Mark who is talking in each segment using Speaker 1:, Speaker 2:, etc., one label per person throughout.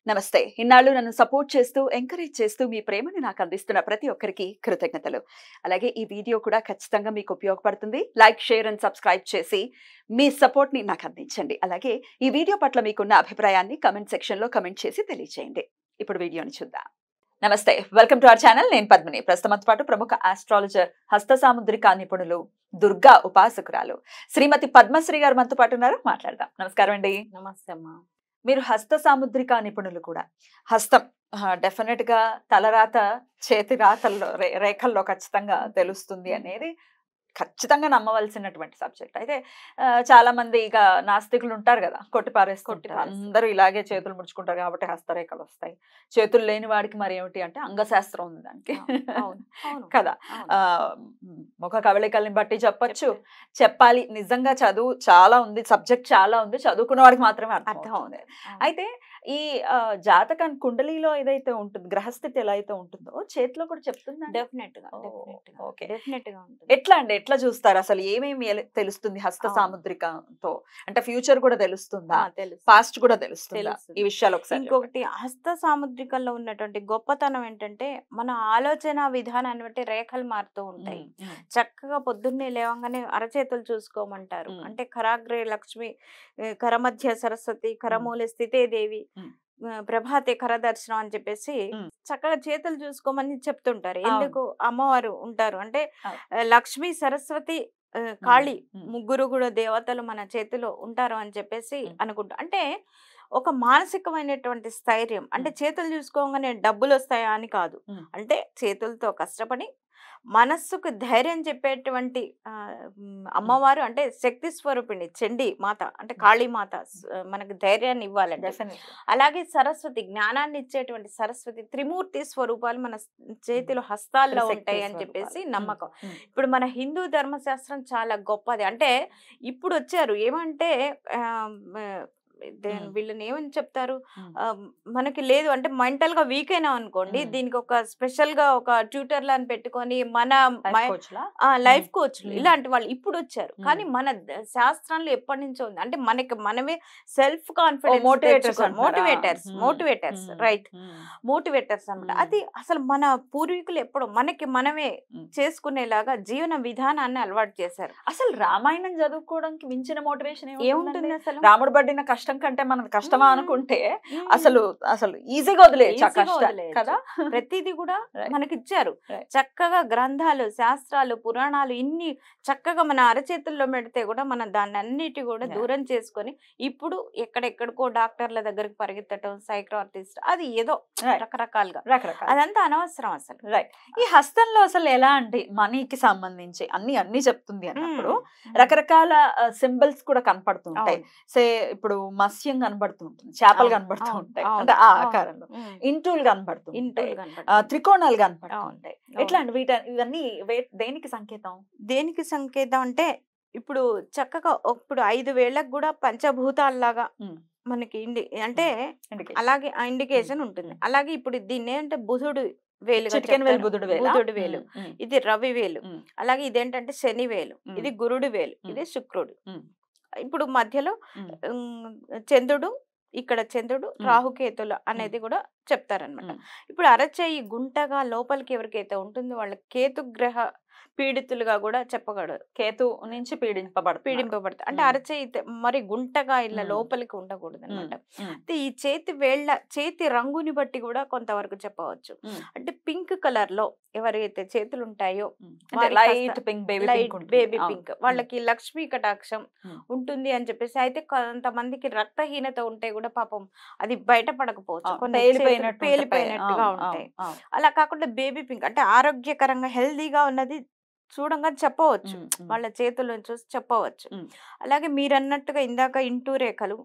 Speaker 1: నమస్తే. ఇన్నాళ్ళు నన్ను సపోర్ట్ చేస్తూ, ఎంకరేజ్ చేస్తూ మీ ప్రేమని నాకు అందిస్తున్న ప్రతి ఒక్కరికి కృతజ్ఞతలు. అలాగే ఈ వీడియో కూడా ఖచ్చితంగా మీకు ఉపయోగపడుతుంది. లైక్, షేర్ అండ్ సబ్స్క్రైబ్ చేసి మీ సపోర్ట్‌ని నాకు అందించండి. అలాగే ఈ వీడియో పట్ల మీకున్న అభిప్రాయాన్ని కామెంట్ సెక్షన్‌లో కామెంట్ చేసి తెలియజేయండి. ఇప్పుడు వీడియోని చూద్దాం. నమస్తే. Welcome to our channel. నేను పద్మిని. ప్రస్తుతంతో పాటు ప్రముఖ ఆస్ట్రాలజర్, హస్త సాముద్రిక నిపుణులు, దుర్గా ఉపాసకురాలు శ్రీమతి పద్మశ్రీ గారు మనతో పాటు ఉన్నారు. మాట్లాడదాం. నమస్కారం అండి.
Speaker 2: నమస్తే అమ్మా.
Speaker 1: మీరు హస్త సాముద్రిక నిపుణులు కూడా. హస్తం డెఫినెట్ గా తలరాత చేతి రాతల్లో రేఖల్లో ఖచ్చితంగా తెలుస్తుంది అనేది ఖచ్చితంగా నమ్మవలసినటువంటి సబ్జెక్ట్. అయితే చాలా మంది ఇక నాస్తికులు ఉంటారు కదా, కొట్టిపారేస్తారు. అందరూ ఇలాగే చేతులు ముడుచుకుంటారు కాబట్టి హస్తరేఖలు వస్తాయి. చేతులు లేని వాడికి మరి ఏమిటి అంటే అంగశాస్త్రం ఉంది దానికి కదా. ముఖ కవళికల్ని బట్టి చెప్పొచ్చు, చెప్పాలి. నిజంగా చదువు చాలా ఉంది, సబ్జెక్ట్ చాలా ఉంది, చదువుకున్న వాడికి మాత్రమే అర్థం ఉంది. అయితే ఈ జాతకం కుండలిలో ఏదైతే ఉంటుంది, గ్రహస్థితి ఎలా అయితే ఉంటుందో చేతిలో కూడా చెప్తుంది. ఎట్లా అండి, ఎట్లా చూస్తారు అసలు? ఏమేమి తెలుస్తుంది హస్త సాముద్రికతో? అంటే ఫ్యూచర్ కూడా తెలుస్తుందా, పాస్ట్ కూడా తెలుస్తుందా? ఈ విషయాలు ఒకసారి.
Speaker 2: ఇంకొకటి, హస్త సాముద్రికల్లో ఉన్నటువంటి గొప్పతనం ఏంటంటే మన ఆలోచన విధానాన్ని బట్టి రేఖలు మారుతూ ఉంటాయి. చక్కగా పొద్దున్నే లేవంగానే అరచేతులు చూసుకోమంటారు. అంటే కరాగ్రే లక్ష్మి, కరమధ్య సరస్వతి, కరమూల స్థితే దేవి, ప్రభాతే కరదర్శనం అని చెప్పేసి చక్కగా చేతులు చూసుకోమని చెప్తుంటారు. ఎందుకు? అమ్మవారు ఉంటారు అంటే లక్ష్మి, సరస్వతి, కాళీ ముగ్గురు కూడా దేవతలు మన చేతిలో ఉంటారు అని చెప్పేసి అనుకుంటా. అంటే ఒక మానసికమైనటువంటి స్థైర్యం. అంటే చేతులు చూసుకోగానే డబ్బులు వస్తాయా అని కాదు, అంటే చేతులతో కష్టపడి మనస్సుకు ధైర్యం చెప్పేటువంటి అమ్మవారు, అంటే శక్తి స్వరూపిణి చండీ మాత, అంటే కాళీ మాత మనకు ధైర్యాన్ని ఇవ్వాలంటే. అలాగే సరస్వతి, జ్ఞానాన్ని ఇచ్చేటువంటి సరస్వతి, త్రిమూర్తి స్వరూపాలు మన చేతిలో హస్తాల్లో ఉంటాయి అని చెప్పేసి నమ్మకం. ఇప్పుడు మన హిందూ ధర్మశాస్త్రం చాలా గొప్పది. అంటే ఇప్పుడు వచ్చారు ఏమంటే వీళ్ళని ఏమని చెప్తారు, మనకి లేదు అంటే మెంటల్ గా వీక్ అయినా అనుకోండి, దీనికి ఒక స్పెషల్ గా ఒక ట్యూటర్ లా పెట్టుకొని మన లైఫ్ కోచ్ ఇలాంటి వాళ్ళు ఇప్పుడు వచ్చారు. కానీ మన శాస్త్రంలో ఎప్పటి నుంచో ఉంది. అంటే మనకి మనమే self confidence, motivators right, motivators అన్నమాట. అది అసలు మన పూర్వీకులు ఎప్పుడు మనకి మనమే చేసుకునేలాగా జీవన విధానాన్ని అలవాటు చేశారు.
Speaker 1: అసలు రామాయణం చదువుకోవడానికి మించిన మోటివేషన్
Speaker 2: ఏముంటుంది? అసలు
Speaker 1: రాముడు పడిన కష్టం కంటే మనకు కష్టమా అనుకుంటే అసలు ఈజీగా వదిలేదు కదా.
Speaker 2: ప్రతిదీ కూడా మనకి ఇచ్చారు. చక్కగా గ్రంథాలు, శాస్త్రాలు, పురాణాలు ఇన్ని చక్కగా మన అరచేతుల్లో పెడితే కూడా మనం దాన్ని అన్నిటి కూడా దూరం చేసుకొని ఇప్పుడు ఎక్కడెక్కడికో డాక్టర్ల దగ్గరికి పరిగెత్తటం, సైక్రాటిస్ట్, అది ఏదో రకరకాలుగా అదంతా అనవసరం అసలు.
Speaker 1: రైట్. ఈ హస్తంలో అసలు ఎలా అంటే మనీకి సంబంధించి అన్ని చెప్తుంది అన్నప్పుడు రకరకాల సింబల్స్ కూడా కనపడుతుంటాయి. సే ఇప్పుడు మత్స్యం కనబడుతూ ఉంటుంది, చేపలు కనబడుతూ ఉంటాయి, అంటే ఆ ఆకారంలో ఇంటూలు కనబడుతూ ఉంటాయి, త్రికోణాలు కనబడుతూ ఉంటాయి. ఎట్లా అండి ఇవన్నీ దేనికి సంకేతం?
Speaker 2: దేనికి సంకేతం అంటే ఇప్పుడు చక్కగా ఇప్పుడు 5 వేళ్లకు కూడా పంచభూతాల్లాగా మనకి అంటే అలాగే ఆ ఇండికేషన్ ఉంటుంది. అలాగే ఇప్పుడు దీన్ని ఏంటంటే బుధుడు వేలు, బుధుడు వేలు, ఇది రవి వేలు, అలాగే ఇదేంటంటే శని వేలు, ఇది గురుడు వేలు, ఇది శుక్రుడు. ఇప్పుడు మధ్యలో చంద్రుడు, ఇక్కడ చంద్రుడు, రాహుకేతులు అనేది కూడా చెప్తారనమాట. ఇప్పుడు అరచేయి గుంటగా లోపలికి ఎవరికైతే ఉంటుందో వాళ్ళ కేతు గ్రహ పీడితులుగా కూడా చెప్పగలరు.
Speaker 1: కేతు నుంచి పీడింపబడతారు.
Speaker 2: అంటే అరచేయి మరి గుంటగా ఇలా లోపలికి ఉండకూడదు అనమాట. ఈ చేతి రంగుని బట్టి కూడా కొంతవరకు చెప్పవచ్చు. అంటే పింక్ కలర్ లో ఎవరైతే చేతులు ఉంటాయో,
Speaker 1: లైట్ పింక్,
Speaker 2: బేబీ పింక్, వాళ్ళకి లక్ష్మీ కటాక్షం ఉంటుంది అని చెప్పేసి. అయితే కొంతమందికి రక్తహీనత ఉంటే కూడా పాపం అది బయటపడకపోవచ్చు, పేలిపోయినట్టుగా ఉంటాయి. అలా కాకుండా బేబీ పింక్ అంటే ఆరోగ్యకరంగా హెల్దీగా ఉన్నది చూడంగా చెప్పవచ్చు, వాళ్ళ చేతులను చూసి చెప్పవచ్చు. అలాగే మీరు అన్నట్టుగా ఇందాక ఇంటూ రేఖలు,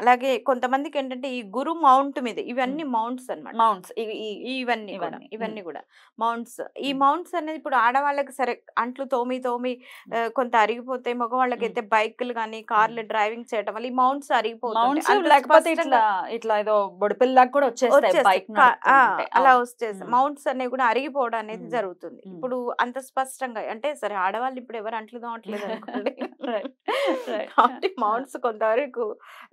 Speaker 2: అలాగే కొంతమందికి ఏంటంటే ఈ గురు మౌంట్ మీద, ఇవన్నీ మౌంట్స్ అన్నమాట.
Speaker 1: మౌంట్స్
Speaker 2: ఇవన్నీ కూడా మౌంట్స్. ఈ మౌంట్స్ అనేది ఇప్పుడు ఆడవాళ్ళకి సరే అంట్లు తోమి కొంత అరిగిపోతాయి, మగవాళ్ళకి అయితే బైక్లు కానీ కార్లు డ్రైవింగ్ చేయడం వల్ల ఈ మౌంట్స్ అరిగిపోతాయి.
Speaker 1: లేకపోతే ఇట్లా ఏదో బొడిపిల్లాగా కూడా వచ్చేస్తాయి,
Speaker 2: అలా వచ్చేస్తాయి. మౌంట్స్ అనేవి కూడా అరిగిపోవడం అనేది జరుగుతుంది. ఇప్పుడు అంత స్పష్టంగా ఖచ్చితంగా. అంటే సరే ఆడవాళ్ళు ఇప్పుడు ఎవరు అంట్లు తోమట్లేదు అనుకోండి.
Speaker 1: రైట్. రైట్.
Speaker 2: కాబట్టి
Speaker 1: ఆ!
Speaker 2: మౌంట్స్ కొంతవరకు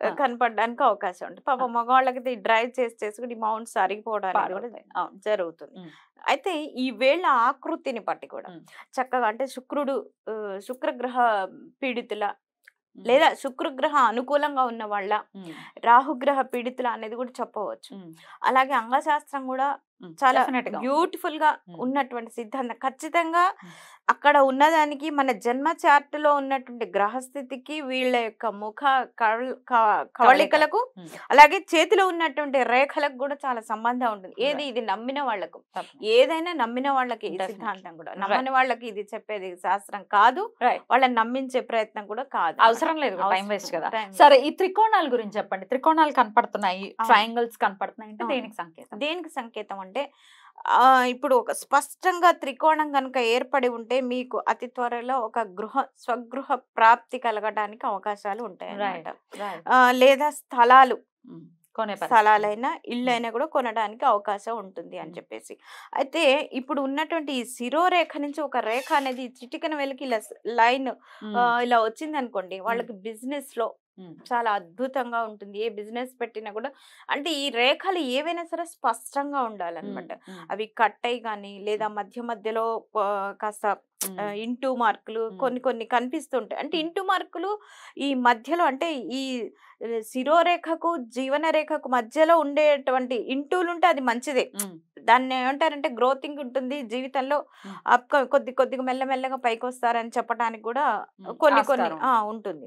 Speaker 1: ఆ!
Speaker 2: కనపడడానికి అవకాశం ఉంటుంది.
Speaker 1: ఆ!
Speaker 2: పాపం మగవాళ్ళకి డ్రైవ్ చేసి కూడా ఈ మౌంట్స్ అరిగిపోవడం అనేది కూడా
Speaker 1: పాడవుతాయి. అవును.
Speaker 2: జరుగుతుంది.
Speaker 1: హ్మ్.
Speaker 2: అయితే ఈ వేళ్ళ ఆకృతిని బట్టి కూడా
Speaker 1: హ్మ్.
Speaker 2: చక్కగా అంటే శుక్రగ్రహ పీడితుల
Speaker 1: హ్మ్.
Speaker 2: లేదా శుక్రగ్రహ అనుకూలంగా ఉన్న వాళ్ళ,
Speaker 1: హ్మ్.
Speaker 2: రాహుగ్రహ పీడితుల అనేది కూడా చెప్పవచ్చు.
Speaker 1: హ్మ్.
Speaker 2: అలాగే అంగశాస్త్రం కూడా
Speaker 1: హ్మ్.
Speaker 2: చాలా
Speaker 1: డెఫినిట్‌గా ఉంది.
Speaker 2: బ్యూటిఫుల్ గా
Speaker 1: హ్మ్.
Speaker 2: ఉన్నటువంటి సిద్ధాంతం. ఖచ్చితంగా
Speaker 1: హ్మ్.
Speaker 2: అక్కడ ఉన్నదానికి మన జన్మ చార్ట్ లో ఉన్నటువంటి గ్రహస్థితికి వీళ్ళ యొక్క ముఖ కవళికలకు
Speaker 1: హ్మ్.
Speaker 2: అలాగే చేతిలో ఉన్నటువంటి రేఖలకు కూడా చాలా సంబంధం ఉంటుంది. ఏది
Speaker 1: రైట్.
Speaker 2: ఇది నమ్మిన వాళ్ళకు,
Speaker 1: తప్పకుండా.
Speaker 2: ఏదైనా నమ్మిన వాళ్ళకి ఈ
Speaker 1: డెఫినెట్‌లీ.
Speaker 2: సిద్ధాంతం కూడా,
Speaker 1: రైట్.
Speaker 2: నమ్మని వాళ్ళకి ఇది చెప్పేది శాస్త్రం కాదు,
Speaker 1: రైట్.
Speaker 2: వాళ్ళని నమ్మించే ప్రయత్నం కూడా కాదు.
Speaker 1: అవసరం లేదు. టైం
Speaker 2: అవసరం
Speaker 1: వేస్ట్ కదా!
Speaker 2: టైం
Speaker 1: సరే ఈ త్రికోణాల గురించి చెప్పండి. త్రికోణాలు కనపడుతున్నాయి.
Speaker 2: అవును.
Speaker 1: ట్రయాంగిల్స్ కనపడుతున్నాయి అంటే
Speaker 2: అవును.
Speaker 1: దేనికి సంకేతం?
Speaker 2: దేనికి సంకేతం అంటే ఇప్పుడు ఒక స్పష్టంగా త్రికోణం గనుక ఏర్పడి ఉంటే మీకు అతి త్వరలో ఒక స్వగృహ ప్రాప్తి కలగడానికి అవకాశాలు ఉంటాయన్నమాట.
Speaker 1: రైట్. రైట్.
Speaker 2: లేదా స్థలాలు,
Speaker 1: హ్మ్. కొనే పరిస్థితి.
Speaker 2: స్థలాలైనా
Speaker 1: హ్మ్.
Speaker 2: ఇళ్ళైనా కూడా కొనడానికి అవకాశం ఉంటుంది అని
Speaker 1: హ్మ్.
Speaker 2: చెప్పేసి. అయితే ఇప్పుడు ఉన్నటువంటి ఈ శిరోరేఖ నుంచి ఒక రేఖ అనేది చిటికెన వెలికి ఇలా లైన్
Speaker 1: హ్మ్.
Speaker 2: ఇలా వచ్చిందనుకోండి,
Speaker 1: హ్మ్.
Speaker 2: వాళ్ళకి బిజినెస్ లో
Speaker 1: హ్మ్.
Speaker 2: చాలా అద్భుతంగా ఉంటుంది. ఏ బిజినెస్ పెట్టినా కూడా అంటే ఈ రేఖలు ఏవైనా సరే స్పష్టంగా
Speaker 1: హ్మ్.
Speaker 2: ఉండాలన్నమాట.
Speaker 1: హ్మ్.
Speaker 2: అవి కట్ అయ్యి కానీ లేదా మధ్య మధ్యలో కాస్త
Speaker 1: హ్మ్.
Speaker 2: ఇంటూ మార్కులు
Speaker 1: హ్మ్.
Speaker 2: కొన్ని కనిపిస్తుంటాయి. అంటే
Speaker 1: హ్మ్.
Speaker 2: ఇంటూ మార్కులు ఈ మధ్యలో అంటే ఈ శిరోరేఖకు జీవన రేఖకు మధ్యలో ఉండేటువంటి ఇంటూలు ఉంటే అది మంచిదే.
Speaker 1: హ్మ్.
Speaker 2: దాన్ని ఏమంటారంటే గ్రోతింగ్ ఉంటుంది జీవితంలో.
Speaker 1: హ్మ్.
Speaker 2: కొద్దిగా మెల్లమెల్లగా పైకొస్తారని చెప్పటానికి కూడా
Speaker 1: హ్మ్.
Speaker 2: కొన్ని
Speaker 1: ఆస్కారం
Speaker 2: ఉంటుంది.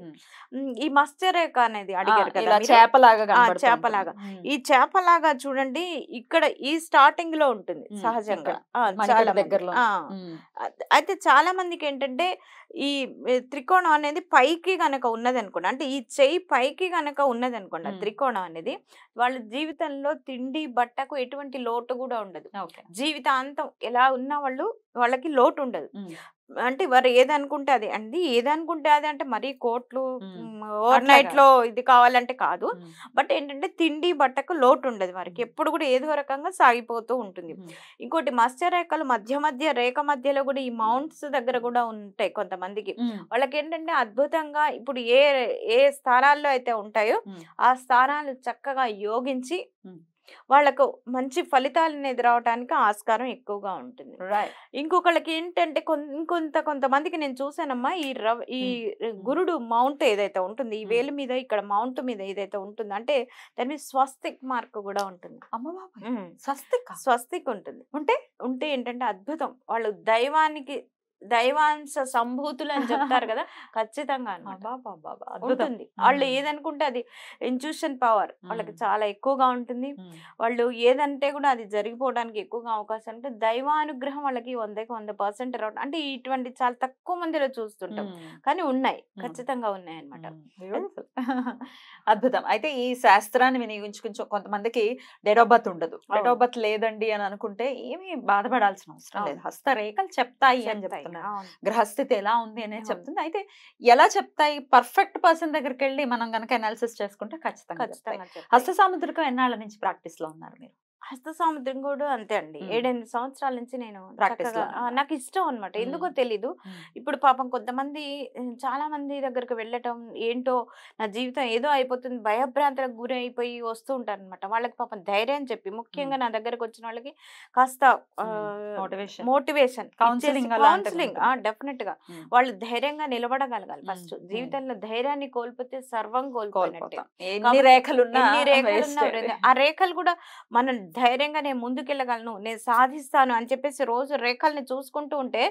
Speaker 1: హ్మ్.
Speaker 2: ఈ మత్స్యరేఖ అనేది
Speaker 1: ఆ!
Speaker 2: అడిగారు కదా
Speaker 1: ఇలా
Speaker 2: మీరు.
Speaker 1: చేపలాగా కనబడుతూ ఉంటుంది.
Speaker 2: చేపలాగా.
Speaker 1: హ్మ్.
Speaker 2: ఈ చేపలాగా చూడండి ఇక్కడ ఈ స్టార్టింగ్ లో ఉంటుంది
Speaker 1: హ్మ్.
Speaker 2: సహజంగా.
Speaker 1: ఇక్కడ మణికట్టు
Speaker 2: చాలా మంది.
Speaker 1: దగ్గరలోనే. హ్మ్.
Speaker 2: అయితే చాలా మందికి ఏంటంటే ఈ త్రికోణం అనేది పైకి గనక ఉన్నదనుకోండి, అంటే ఈ చెయ్యి పైకి గనక ఉన్నదనుకోండి ఆ
Speaker 1: హ్మ్.
Speaker 2: త్రికోణం అనేది, వాళ్ళ జీవితంలో తిండి బట్టకు ఎటువంటి లోటు కూడా ఉండదు.
Speaker 1: ఓకే.
Speaker 2: జీవితాంతం ఎలా ఉన్న వాళ్ళకి లోటు ఉండదు.
Speaker 1: హ్మ్.
Speaker 2: అంటే వారు ఏదనుకుంటే అది అండి, ఏదనుకుంటే అది అంటే మరీ కోట్లు
Speaker 1: హ్మ్.
Speaker 2: ఓవర్
Speaker 1: అట్లా
Speaker 2: నైట్
Speaker 1: కాదు.
Speaker 2: లో ఇది కావాలంటే కాదు.
Speaker 1: హ్మ్.
Speaker 2: బట్ ఏంటంటే తిండి బట్టకు లోటు ఉండదు వారికి.
Speaker 1: హ్మ్.
Speaker 2: ఎప్పుడు కూడా ఏదో రకంగా సాగిపోతూ ఉంటుంది.
Speaker 1: హ్మ్.
Speaker 2: ఇంకోటి మత్స్యరేఖలు మధ్య రేఖ మధ్యలో కూడా ఈ మౌంట్స్ దగ్గర కూడా ఉంటాయి కొంతమందికి.
Speaker 1: హ్మ్.
Speaker 2: వాళ్ళకేంటంటే అద్భుతంగా ఇప్పుడు ఏ స్థానాల్లో అయితే ఉంటాయో
Speaker 1: హ్మ్.
Speaker 2: ఆ స్థానాలు చక్కగా యోగించి
Speaker 1: హ్మ్.
Speaker 2: వాళ్ళకు మంచి ఫలితాలనేది రావటానికి ఆస్కారం ఎక్కువగా ఉంటుంది.
Speaker 1: రైట్.
Speaker 2: ఇంకొకళ్ళకి ఏంటంటే కొంతమందికి నేను చూసానమ్మా ఈ
Speaker 1: హ్మ్. హ్మ్.
Speaker 2: గురుడు మౌంట్ ఏదైతే ఉంటుంది, ఈ
Speaker 1: హ్మ్.
Speaker 2: వేలు మీద ఇక్కడ మౌంట్ మీద ఏదైతే ఉంటుందో అంటే దాని మీద స్వస్తిక్ మార్క్ కూడా ఉంటుంది.
Speaker 1: అమ్మ బాబోయ్!
Speaker 2: హ్మ్.
Speaker 1: స్వస్తికా?
Speaker 2: స్వస్తిక్ ఉంటుంది.
Speaker 1: ఉంటే?
Speaker 2: ఉంటే ఏంటంటే అద్భుతం. వాళ్ళు దైవాంశ సంభూతులు అని చెప్తారు కదా! ఖచ్చితంగా అన్నమాట.
Speaker 1: అబ్బబ్బబ్బబ్బా! అద్భుతం.
Speaker 2: ఉంటుంది. వాళ్ళు
Speaker 1: హ్మ్.
Speaker 2: ఏదనుకుంటే అది ఇన్‌ట్యూషన్ పవర్ వాళ్ళకి
Speaker 1: హ్మ్.
Speaker 2: చాలా ఎక్కువగా ఉంటుంది.
Speaker 1: హ్మ్.
Speaker 2: వాళ్ళు ఏదంటే కూడా అది జరిగిపోవడానికి ఎక్కువగా అవకాశం ఉంటే దైవానుగ్రహం వాళ్ళకి 100కి 100% రావడం అంటే ఇటువంటి చాలా తక్కువ మందిలో చూస్తుంటాం.
Speaker 1: హ్మ్.
Speaker 2: కానీ ఉన్నాయి.
Speaker 1: హ్మ్.
Speaker 2: ఖచ్చితంగా ఉన్నాయన్నమాట.
Speaker 1: హ్మ్. బ్యూటిఫుల్. అద్భుతం. అయితే ఈ శాస్త్రాన్ని వినియోగించుకొని కొంతమందికి డేట్ ఆఫ్ బర్త్ ఉండదు. డేట్
Speaker 2: అవును.
Speaker 1: ఆఫ్ బర్త్ లేదండి అని అనుకుంటే ఏమీ బాధపడాల్సిన అవసరం లేదు.
Speaker 2: అవును.
Speaker 1: హస్తరేఖలు చెప్తాయి అని
Speaker 2: చెప్తాయి.
Speaker 1: చెప్తున్నారు.
Speaker 2: అవును.
Speaker 1: గ్రహస్థితి ఎలా ఉంది అనేది
Speaker 2: అవును.
Speaker 1: చెప్తుంది. అయితే ఎలా చెప్తాయి? పర్ఫెక్ట్ పర్సన్ దగ్గరికెళ్ళి మనం గనక అనాలిసిస్ చేసుకుంటే ఖచ్చితంగా చెప్తాయి.
Speaker 2: ఖచ్చితంగా చెప్తాయి.
Speaker 1: హస్త సాముద్రికం ఎన్నాళ్ళ నుంచి ప్రాక్టీస్‌లో ఉన్నారు మీరు?
Speaker 2: హస్త సాముద్రం కూడా అంతే అండి.
Speaker 1: హ్మ్.
Speaker 2: 7, 8 సంవత్సరాల నుంచి నేను
Speaker 1: ప్రాక్టీస్‌లో
Speaker 2: చక్కగా
Speaker 1: ఉన్నారు.
Speaker 2: నాకు ఇష్టం అన్నమాట.
Speaker 1: హ్మ్.
Speaker 2: ఎందుకో తెలీదు.
Speaker 1: హ్మ్.
Speaker 2: ఇప్పుడు పాపం కొంతమంది చాలా మంది దగ్గరికి వెళ్ళటం ఏంటో నా జీవితం ఏదో అయిపోతుంది భయభ్రాంతులకు గురి అయిపోయి వస్తూ ఉంటారన్నమాట. వాళ్ళకి పాపం ధైర్యం చెప్పి
Speaker 1: హ్మ్.
Speaker 2: ముఖ్యంగా నా దగ్గరకు వచ్చిన వాళ్ళకి కాస్త
Speaker 1: మోటివేషన్.
Speaker 2: మోటివేషన్ ఇచ్చేసి
Speaker 1: కౌన్సెలింగ్ అలాంటిది
Speaker 2: కౌన్సిలింగ్
Speaker 1: ఉంటుంది.
Speaker 2: డెఫినెట్‌గా
Speaker 1: హ్మ్.
Speaker 2: వాళ్ళు ధైర్యంగా నిలబడగలగాలి
Speaker 1: హ్మ్.
Speaker 2: ఫస్ట్.
Speaker 1: హ్మ్.
Speaker 2: జీవితంలో ధైర్యాన్ని కోల్పోతే సర్వం కోల్పోయినట్టే.
Speaker 1: కోల్పోతాం. ఎన్ని
Speaker 2: కాబట్టి
Speaker 1: రేఖలున్నా
Speaker 2: ఎన్ని రేఖలున్నా
Speaker 1: వేస్టే అది.
Speaker 2: ఆ రేఖలు కూడా మనం ధైర్యంగా నేను ముందుకెళ్ళగలను, నేను సాధిస్తాను అని చెప్పేసి రోజు రేఖల్ని చూసుకుంటూ ఉంటే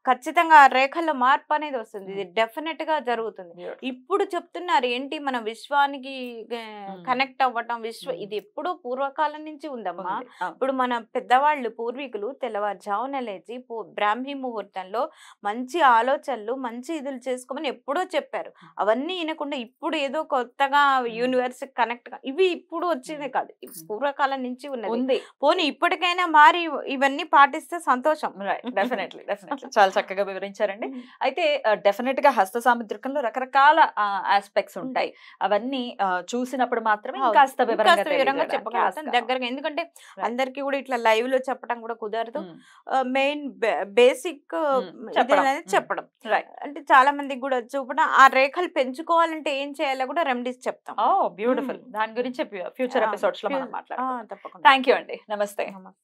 Speaker 2: ఖచ్చితంగా ఆ రేఖల్లో మార్పు అనేది వస్తుంది.
Speaker 1: హ్మ్.
Speaker 2: ఇది డెఫినెట్‌గా జరుగుతుంది.
Speaker 1: బ్యూటిఫుల్.
Speaker 2: ఇప్పుడు చెప్తున్నారు ఏంటి మన విశ్వానికి
Speaker 1: హ్మ్.
Speaker 2: కనెక్ట్ అవ్వటం
Speaker 1: హ్మ్.
Speaker 2: ఇది ఎప్పుడో పూర్వకాలం నుంచి ఉందమ్మా.
Speaker 1: ఉంది. అవును.
Speaker 2: ఇప్పుడు మన పెద్దవాళ్ళు పూర్వీకులు తెల్లవారుజామున లేచి బ్రాహ్మీ ముహూర్తంలో మంచి ఆలోచనలు, మంచి ఇదులు చేసుకోమని ఎప్పుడో చెప్పారు. అవన్నీ వినకుండా ఇప్పుడు ఏదో కొత్తగా
Speaker 1: హ్మ్.
Speaker 2: యూనివర్స్ కనెక్ట్ ఇవి ఇప్పుడు
Speaker 1: హ్మ్.
Speaker 2: వచ్చేదే కాదు. ఇవి
Speaker 1: హ్మ్.
Speaker 2: పూర్వకాలం నుంచి ఉన్నాయి. ఉన్నది.
Speaker 1: ఉంది.
Speaker 2: పోనీ ఇప్పటికైనా మారి ఇవన్నీ పాటిస్తే సంతోషం.
Speaker 1: డెఫినెట్లీ చాలా చక్కగా వివరించారండి. అయితే డెఫినెట్ గా హస్త సాముద్రికంలో రకరకాల ఆస్పెక్ట్స్ ఉంటాయి. అవన్నీ చూసినప్పుడు మాత్రమే ఇంకాస్త
Speaker 2: వివరంగా
Speaker 1: వివరంగా
Speaker 2: చెప్పగలుగుతాం దగ్గరగా. ఎందుకంటే అందరికి కూడా ఇట్లా లైవ్ లో చెప్పడం కూడా కుదరదు. మెయిన్ బేసిక్ అనేది చెప్పడం. అంటే చాలా మందికి కూడా చూపడం, ఆ రేఖలు పెంచుకోవాలంటే ఏం చేయాలో కూడా రెమెడీస్ చెప్తాం.
Speaker 1: బ్యూటిఫుల్. దాని గురించి ఫ్యూచర్ ఎపిసోడ్స్ లో మనం మాట్లాడతాం.
Speaker 2: తప్పకుండా.
Speaker 1: థ్యాంక్ యూ అండి. నమస్తే.
Speaker 2: నమస్తే.